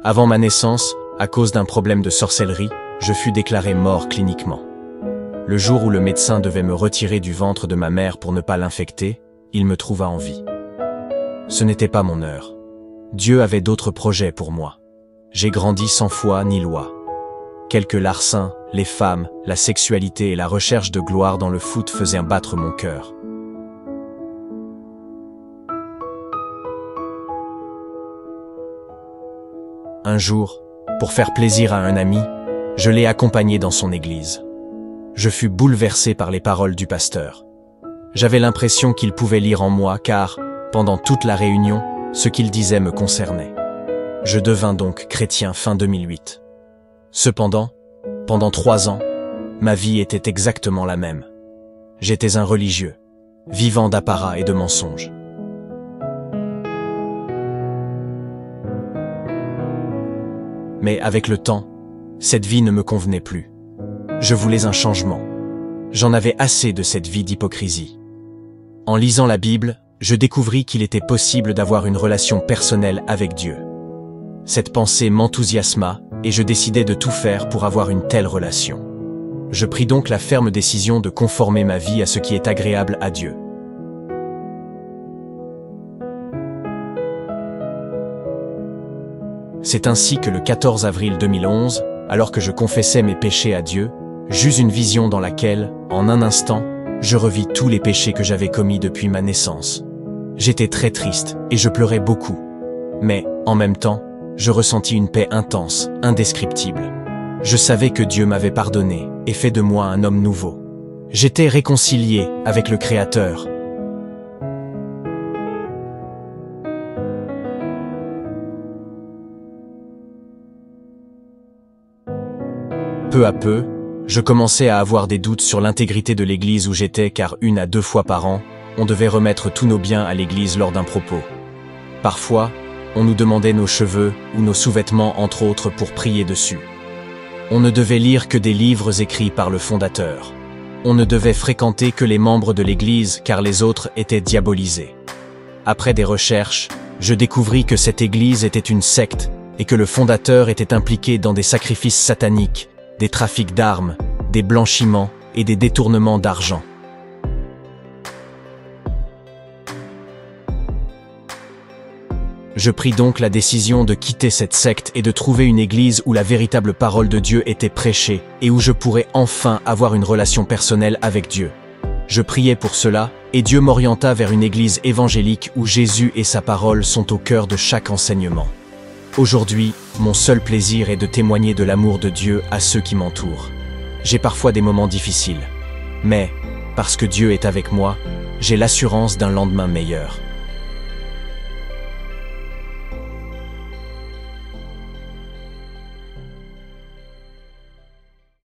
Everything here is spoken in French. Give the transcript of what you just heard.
Avant ma naissance, à cause d'un problème de sorcellerie, je fus déclaré mort cliniquement. Le jour où le médecin devait me retirer du ventre de ma mère pour ne pas l'infecter, il me trouva en vie. Ce n'était pas mon heure. Dieu avait d'autres projets pour moi. J'ai grandi sans foi ni loi. Quelques larcins, les femmes, la sexualité et la recherche de gloire dans le foot faisaient battre mon cœur. Un jour, pour faire plaisir à un ami, je l'ai accompagné dans son église. Je fus bouleversé par les paroles du pasteur. J'avais l'impression qu'il pouvait lire en moi car, pendant toute la réunion, ce qu'il disait me concernait. Je devins donc chrétien fin 2008. Cependant, pendant 3 ans, ma vie était exactement la même. J'étais un religieux, vivant d'apparat et de mensonges. Mais avec le temps, cette vie ne me convenait plus. Je voulais un changement. J'en avais assez de cette vie d'hypocrisie. En lisant la Bible, je découvris qu'il était possible d'avoir une relation personnelle avec Dieu. Cette pensée m'enthousiasma et je décidai de tout faire pour avoir une telle relation. Je pris donc la ferme décision de conformer ma vie à ce qui est agréable à Dieu. C'est ainsi que le 14 avril 2011, alors que je confessais mes péchés à Dieu, j'eus une vision dans laquelle, en un instant, je revis tous les péchés que j'avais commis depuis ma naissance. J'étais très triste et je pleurais beaucoup. Mais, en même temps, je ressentis une paix intense, indescriptible. Je savais que Dieu m'avait pardonné et fait de moi un homme nouveau. J'étais réconcilié avec le Créateur. Peu à peu, je commençais à avoir des doutes sur l'intégrité de l'église où j'étais car 1 à 2 fois par an, on devait remettre tous nos biens à l'église lors d'un propos. Parfois, on nous demandait nos cheveux ou nos sous-vêtements entre autres pour prier dessus. On ne devait lire que des livres écrits par le fondateur. On ne devait fréquenter que les membres de l'église car les autres étaient diabolisés. Après des recherches, je découvris que cette église était une secte et que le fondateur était impliqué dans des sacrifices sataniques, des trafics d'armes, des blanchiments et des détournements d'argent. Je pris donc la décision de quitter cette secte et de trouver une église où la véritable parole de Dieu était prêchée et où je pourrais enfin avoir une relation personnelle avec Dieu. Je priais pour cela et Dieu m'orienta vers une église évangélique où Jésus et sa parole sont au cœur de chaque enseignement. Aujourd'hui, mon seul plaisir est de témoigner de l'amour de Dieu à ceux qui m'entourent. J'ai parfois des moments difficiles, mais, parce que Dieu est avec moi, j'ai l'assurance d'un lendemain meilleur.